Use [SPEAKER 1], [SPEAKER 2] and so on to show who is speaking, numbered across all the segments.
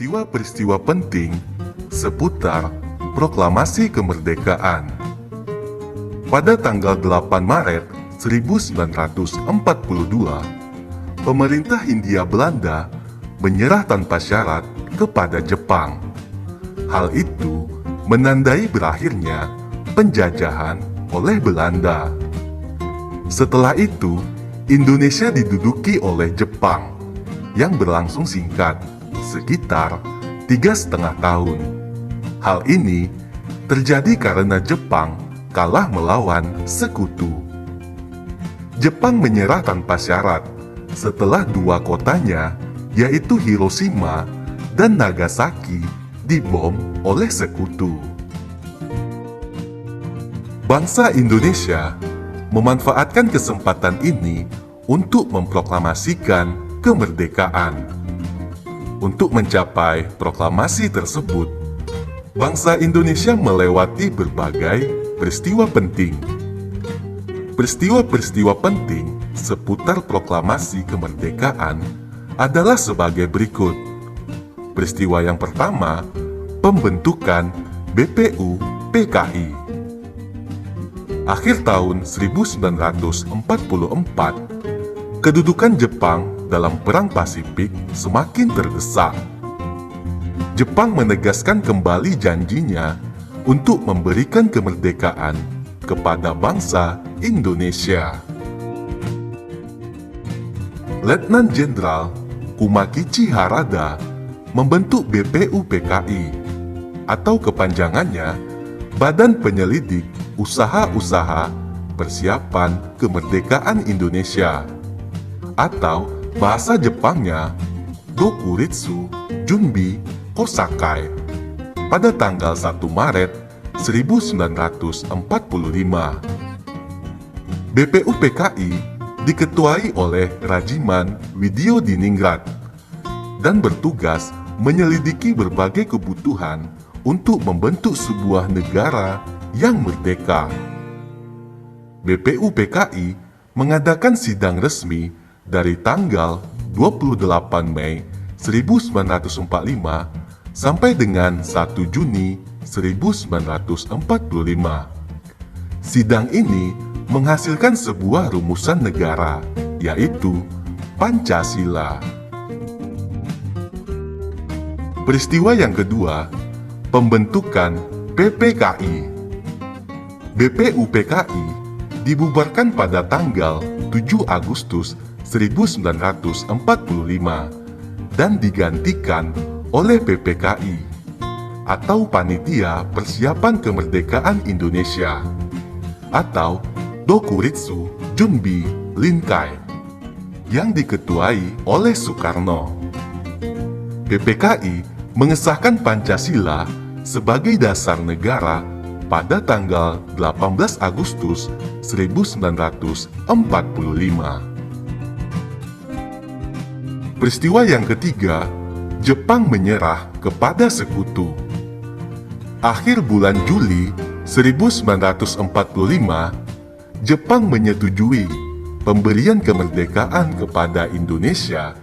[SPEAKER 1] peristiwa-peristiwa penting seputar proklamasi kemerdekaan. Pada tanggal 8 Maret 1942, pemerintah Hindia Belanda menyerah tanpa syarat kepada Jepang. Hal itu menandai berakhirnya penjajahan oleh Belanda. Setelah itu, Indonesia diduduki oleh Jepang yang berlangsung singkat, sekitar 3,5 tahun. Hal ini terjadi karena Jepang kalah melawan sekutu. Jepang menyerah tanpa syarat setelah dua kotanya, yaitu Hiroshima dan Nagasaki, dibom oleh sekutu. Bangsa Indonesia memanfaatkan kesempatan ini untuk memproklamasikan kemerdekaan. Untuk mencapai proklamasi tersebut, bangsa Indonesia melewati berbagai peristiwa penting. Peristiwa-peristiwa penting seputar proklamasi kemerdekaan adalah sebagai berikut. Peristiwa yang pertama, pembentukan BPU PKI. Akhir tahun 1944, kedudukan Jepang dalam Perang Pasifik semakin terdesak. Jepang menegaskan kembali janjinya untuk memberikan kemerdekaan kepada bangsa Indonesia. Letnan Jenderal Kumakichi Harada membentuk BPU PKI atau kepanjangannya Badan Penyelidik Usaha-Usaha Persiapan Kemerdekaan Indonesia, atau bahasa Jepangnya Dokuritsu Junbi Kosakai, pada tanggal 1 Maret 1945. BPU PKI diketuai oleh Rajiman Widyodiningrat dan bertugas menyelidiki berbagai kebutuhan untuk membentuk sebuah negara yang merdeka. BPU PKI mengadakan sidang resmi dari tanggal 28 Mei 1945 sampai dengan 1 Juni 1945. Sidang ini menghasilkan sebuah rumusan negara, yaitu Pancasila. Peristiwa yang kedua, pembentukan PPKI. BPU PKI dibubarkan pada tanggal 7 Agustus 1945 dan digantikan oleh PPKI atau Panitia Persiapan Kemerdekaan Indonesia atau Dokuritsu Junbi Linkai yang diketuai oleh Soekarno. PPKI mengesahkan Pancasila sebagai dasar negara pada tanggal 18 Agustus 1945. Peristiwa yang ketiga, Jepang menyerah kepada sekutu. Akhir bulan Juli 1945, Jepang menyetujui pemberian kemerdekaan kepada Indonesia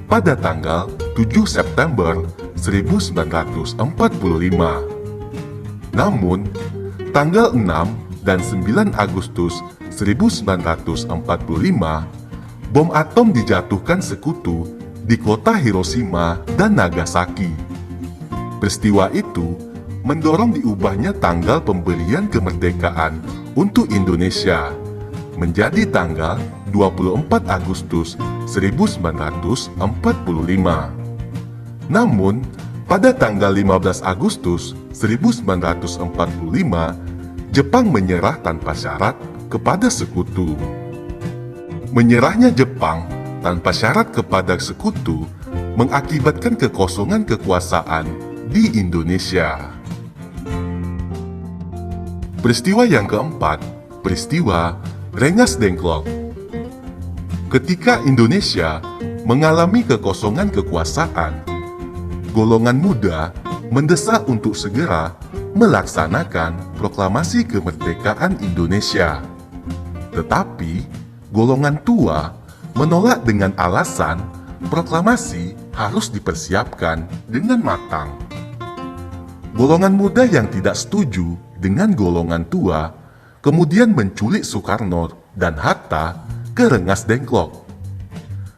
[SPEAKER 1] pada tanggal 7 September 1945. Namun, tanggal 6 dan 9 Agustus 1945, bom atom dijatuhkan sekutu di kota Hiroshima dan Nagasaki. Peristiwa itu mendorong diubahnya tanggal pemberian kemerdekaan untuk Indonesia menjadi tanggal 24 Agustus 1945. Namun, pada tanggal 15 Agustus 1945, Jepang menyerah tanpa syarat kepada sekutu. Menyerahnya Jepang tanpa syarat kepada sekutu mengakibatkan kekosongan kekuasaan di Indonesia. Peristiwa yang keempat, peristiwa Rengas Dengklok. Ketika Indonesia mengalami kekosongan kekuasaan, golongan muda mendesak untuk segera melaksanakan proklamasi kemerdekaan Indonesia. Tetapi, golongan tua menolak dengan alasan proklamasi harus dipersiapkan dengan matang. Golongan muda yang tidak setuju dengan golongan tua kemudian menculik Soekarno dan Hatta ke Rengas Dengklok.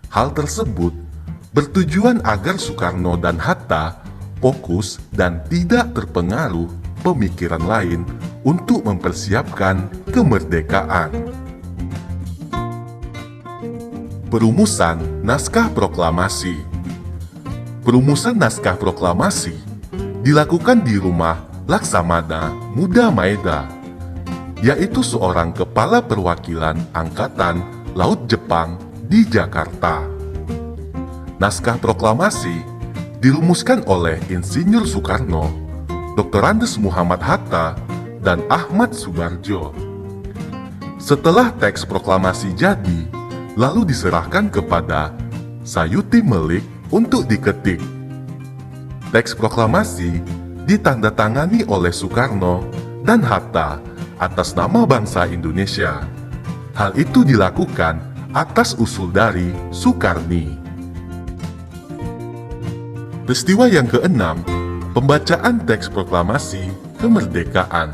[SPEAKER 1] Hal tersebut bertujuan agar Soekarno dan Hatta fokus dan tidak terpengaruh pemikiran lain untuk mempersiapkan kemerdekaan. Perumusan Naskah Proklamasi. Perumusan Naskah Proklamasi dilakukan di rumah Laksamana Muda Maeda, yaitu seorang kepala perwakilan Angkatan Laut Jepang di Jakarta. Naskah proklamasi dirumuskan oleh Insinyur Soekarno, Dr. Andes Muhammad Hatta, dan Ahmad Subarjo. Setelah teks proklamasi jadi, lalu diserahkan kepada Sayuti Melik untuk diketik. Teks proklamasi ditandatangani oleh Soekarno dan Hatta atas nama bangsa Indonesia. Hal itu dilakukan atas usul dari Soekarni. Peristiwa yang keenam, pembacaan teks proklamasi kemerdekaan.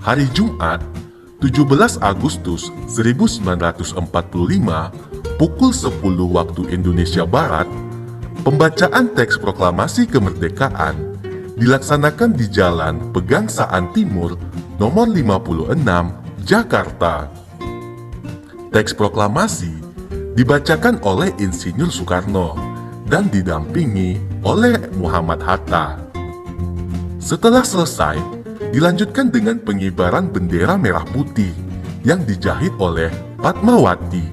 [SPEAKER 1] Hari Jumat, 17 Agustus 1945, pukul 10 waktu Indonesia Barat, pembacaan teks proklamasi kemerdekaan dilaksanakan di Jalan Pegangsaan Timur nomor 56, Jakarta. Teks proklamasi dibacakan oleh Insinyur Soekarno dan didampingi oleh Muhammad Hatta. Setelah selesai, dilanjutkan dengan pengibaran bendera merah putih yang dijahit oleh Fatmawati.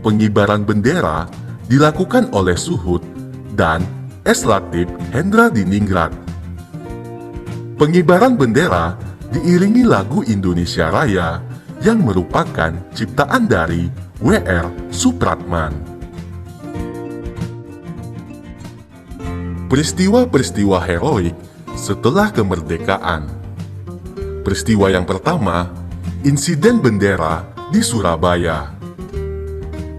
[SPEAKER 1] Pengibaran bendera dilakukan oleh Suhut dan S. Latif Hendra Diningrat. Pengibaran bendera diiringi lagu Indonesia Raya yang merupakan ciptaan dari W.R. Supratman. Peristiwa-peristiwa heroik setelah kemerdekaan. Peristiwa yang pertama, insiden bendera di Surabaya.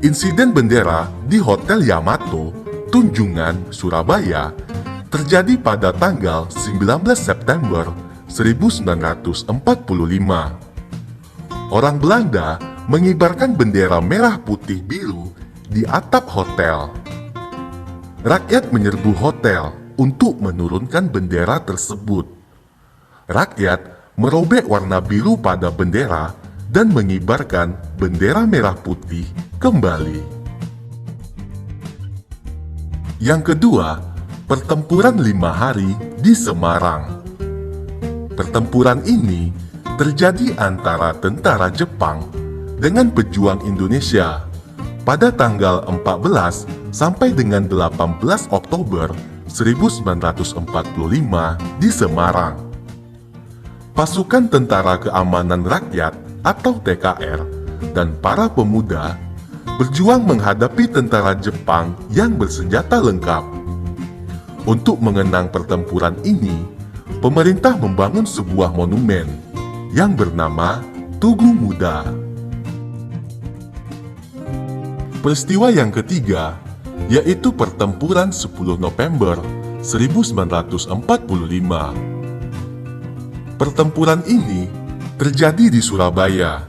[SPEAKER 1] Insiden bendera di Hotel Yamato, Tunjungan, Surabaya, terjadi pada tanggal 19 September 1945. Orang Belanda mengibarkan bendera merah putih biru di atap hotel. Rakyat menyerbu hotel untuk menurunkan bendera tersebut. Rakyat merobek warna biru pada bendera dan mengibarkan bendera merah putih kembali. Yang kedua, pertempuran 5 hari di Semarang. Pertempuran ini terjadi antara tentara Jepang dengan pejuang Indonesia pada tanggal 14 sampai dengan 18 Oktober 1945 di Semarang. Pasukan Tentara Keamanan Rakyat atau TKR dan para pemuda berjuang menghadapi tentara Jepang yang bersenjata lengkap. Untuk mengenang pertempuran ini, pemerintah membangun sebuah monumen yang bernama Tugu Muda. Peristiwa yang ketiga, yaitu pertempuran 10 November 1945. Pertempuran ini terjadi di Surabaya.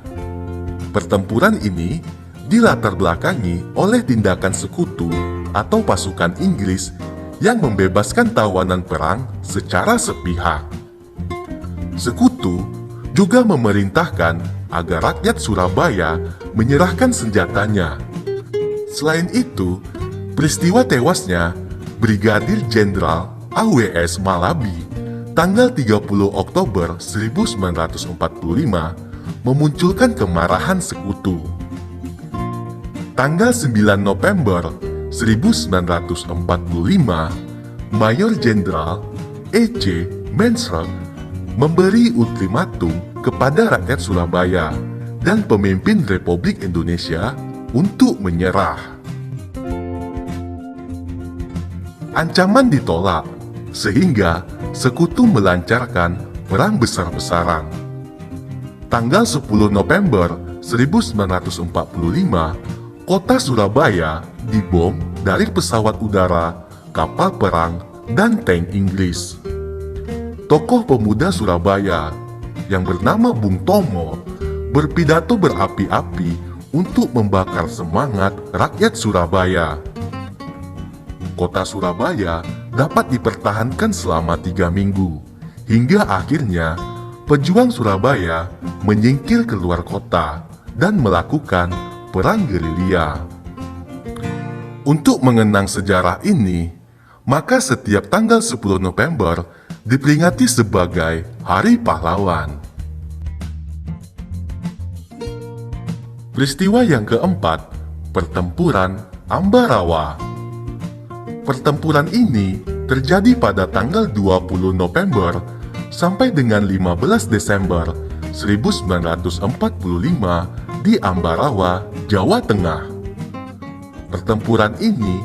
[SPEAKER 1] Pertempuran ini dilatar belakangi oleh tindakan sekutu atau pasukan Inggris yang membebaskan tawanan perang secara sepihak. Sekutu juga memerintahkan agar rakyat Surabaya menyerahkan senjatanya. Selain itu, peristiwa tewasnya Brigadir Jenderal A.W.S. Malabi tanggal 30 Oktober 1945 memunculkan kemarahan sekutu. Tanggal 9 November 1945, Mayor Jenderal E.C. Mansrock memberi ultimatum kepada rakyat Surabaya dan pemimpin Republik Indonesia untuk menyerah. Ancaman ditolak, sehingga sekutu melancarkan perang besar-besaran. Tanggal 10 November 1945, Kota Surabaya dibom dari pesawat udara, kapal perang, dan tank Inggris. Tokoh pemuda Surabaya yang bernama Bung Tomo berpidato berapi-api untuk membakar semangat rakyat Surabaya. Kota Surabaya dapat dipertahankan selama 3 minggu, hingga akhirnya pejuang Surabaya menyingkir keluar kota dan melakukan perang gerilya. Untuk mengenang sejarah ini, maka setiap tanggal 10 November diperingati sebagai Hari Pahlawan. Peristiwa yang keempat, Pertempuran Ambarawa. Pertempuran ini terjadi pada tanggal 20 November sampai dengan 15 Desember 1945 di Ambarawa, Jawa Tengah. Pertempuran ini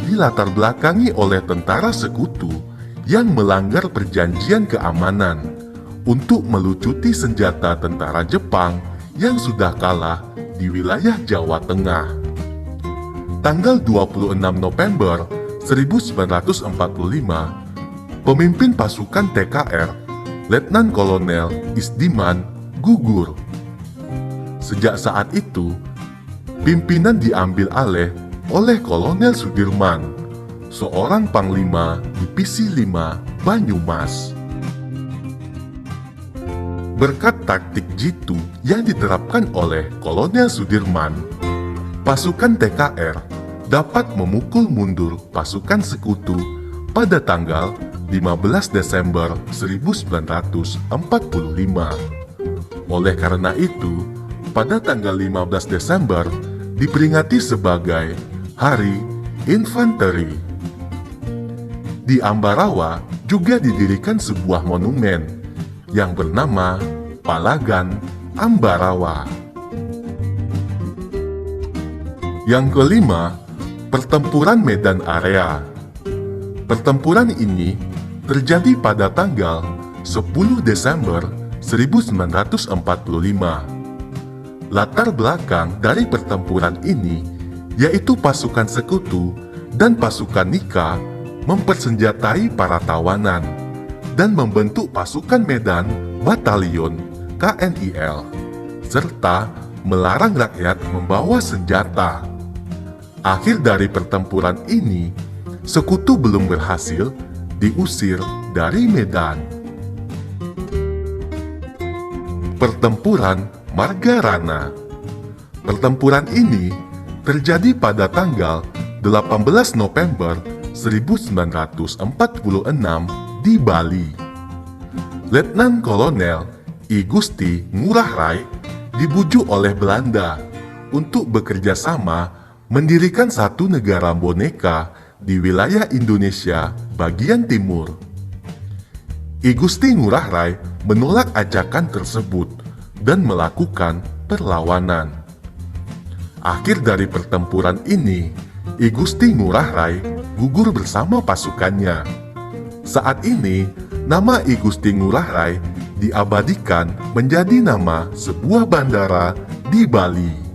[SPEAKER 1] dilatar belakangi oleh tentara sekutu yang melanggar perjanjian keamanan untuk melucuti senjata tentara Jepang yang sudah kalah di wilayah Jawa Tengah. Tanggal 26 November 1945, pemimpin pasukan TKR, Letnan Kolonel Isdiman, gugur. Sejak saat itu, pimpinan diambil alih oleh Kolonel Sudirman, seorang panglima Divisi 5 Banyumas. Berkat taktik jitu yang diterapkan oleh Kolonel Sudirman, pasukan TKR dapat memukul mundur pasukan sekutu pada tanggal 15 Desember 1945. Oleh karena itu, pada tanggal 15 Desember diperingati sebagai Hari Infanteri. Di Ambarawa juga didirikan sebuah monumen yang bernama Palagan Ambarawa. Yang kelima, Pertempuran Medan Area. Pertempuran ini terjadi pada tanggal 10 Desember 1945. Latar belakang dari pertempuran ini yaitu pasukan sekutu dan pasukan Nika mempersenjatai para tawanan dan membentuk pasukan Medan Batalion KNIL, serta melarang rakyat membawa senjata. Akhir dari pertempuran ini, sekutu belum berhasil diusir dari Medan. Pertempuran Margarana. Pertempuran ini terjadi pada tanggal 18 November 1946 di Bali. Letnan Kolonel I Gusti Ngurah Rai dibujuk oleh Belanda untuk bekerja sama mendirikan satu negara boneka di wilayah Indonesia bagian timur. I Gusti Ngurah Rai menolak ajakan tersebut dan melakukan perlawanan. Akhir dari pertempuran ini, I Gusti Ngurah Rai gugur bersama pasukannya. Saat ini, nama I Gusti Ngurah Rai diabadikan menjadi nama sebuah bandara di Bali.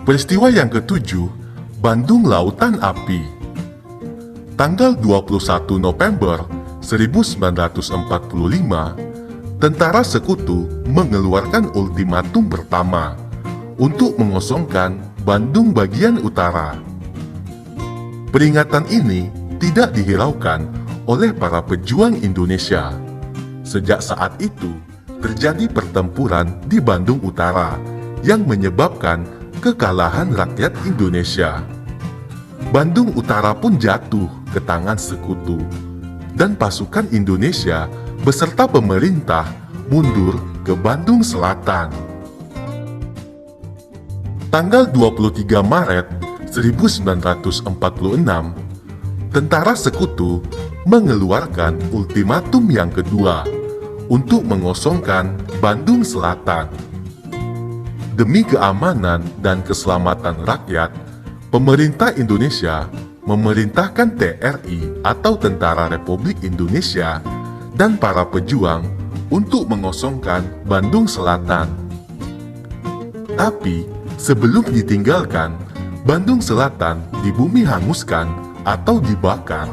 [SPEAKER 1] Peristiwa yang ketujuh, Bandung Lautan Api. Tanggal 21 November 1945, tentara sekutu mengeluarkan ultimatum pertama untuk mengosongkan Bandung bagian utara. Peringatan ini tidak dihiraukan oleh para pejuang Indonesia. Sejak saat itu, terjadi pertempuran di Bandung Utara yang menyebabkan kekalahan rakyat Indonesia. Bandung Utara pun jatuh ke tangan sekutu, dan pasukan Indonesia beserta pemerintah mundur ke Bandung Selatan. Tanggal 23 Maret 1946, tentara sekutu mengeluarkan ultimatum yang kedua untuk mengosongkan Bandung Selatan. Demi keamanan dan keselamatan rakyat, pemerintah Indonesia memerintahkan TRI atau Tentara Republik Indonesia dan para pejuang untuk mengosongkan Bandung Selatan. Tapi, Sebelum ditinggalkan, Bandung Selatan di bumi hanguskan atau dibakar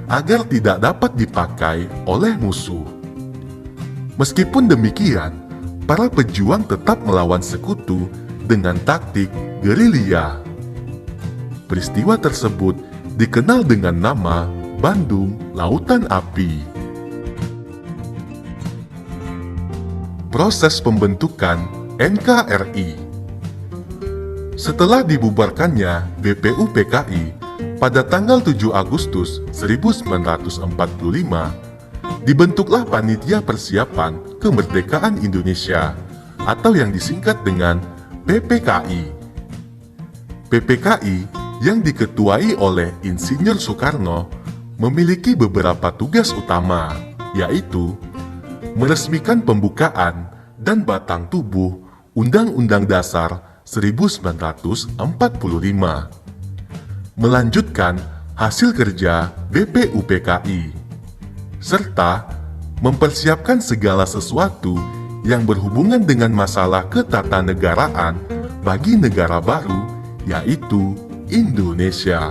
[SPEAKER 1] agar tidak dapat dipakai oleh musuh. Meskipun demikian, para pejuang tetap melawan sekutu dengan taktik gerilya. Peristiwa tersebut dikenal dengan nama Bandung Lautan Api. Proses pembentukan NKRI. Setelah dibubarkannya BPUPKI pada tanggal 7 Agustus 1945, dibentuklah Panitia Persiapan Kemerdekaan Indonesia atau yang disingkat dengan PPKI. PPKI yang diketuai oleh Insinyur Soekarno memiliki beberapa tugas utama, yaitu meresmikan pembukaan dan batang tubuh Undang-Undang Dasar 1945, melanjutkan hasil kerja BPUPKI, serta mempersiapkan segala sesuatu yang berhubungan dengan masalah ketatanegaraan bagi negara baru, yaitu Indonesia.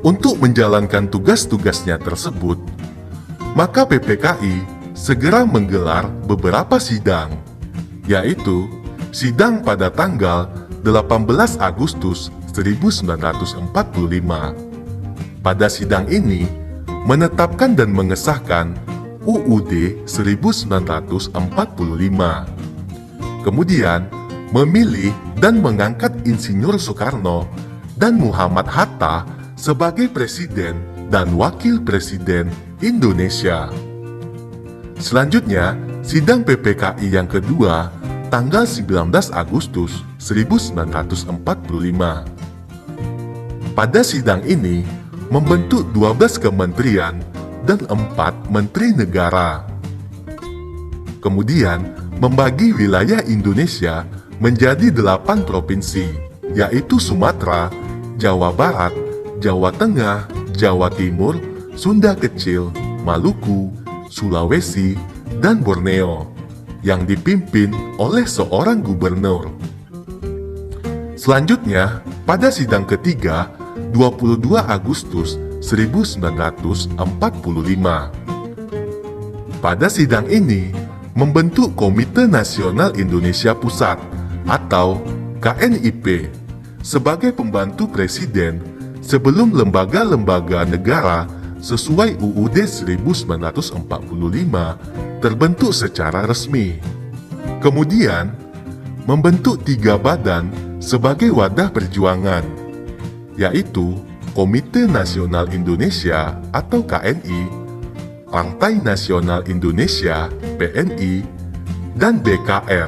[SPEAKER 1] Untuk menjalankan tugas-tugasnya tersebut, maka PPKI segera menggelar beberapa sidang, yaitu sidang pada tanggal 18 Agustus 1945. Pada sidang ini, menetapkan dan mengesahkan UUD 1945. Kemudian, memilih dan mengangkat Insinyur Soekarno dan Muhammad Hatta sebagai Presiden dan Wakil Presiden Indonesia. Selanjutnya, sidang PPKI yang kedua, tanggal 19 Agustus 1945. Pada sidang ini, membentuk 12 kementerian dan 4 menteri negara. Kemudian, membagi wilayah Indonesia menjadi 8 provinsi, yaitu Sumatera, Jawa Barat, Jawa Tengah, Jawa Timur, Sunda Kecil, Maluku, Sulawesi, dan Borneo, yang dipimpin oleh seorang gubernur. Selanjutnya, pada sidang ketiga, 22 Agustus 1945. Pada sidang ini, membentuk Komite Nasional Indonesia Pusat atau KNIP sebagai pembantu presiden sebelum lembaga-lembaga negara sesuai UUD 1945 terbentuk secara resmi. Kemudian, membentuk 3 badan sebagai wadah perjuangan, yaitu Komite Nasional Indonesia atau KNI, Partai Nasional Indonesia PNI, dan BKR,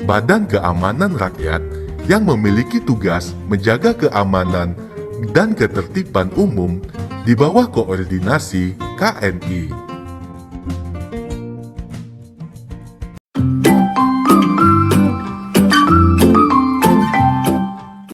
[SPEAKER 1] Badan Keamanan Rakyat yang memiliki tugas menjaga keamanan dan ketertiban umum di bawah koordinasi KNI.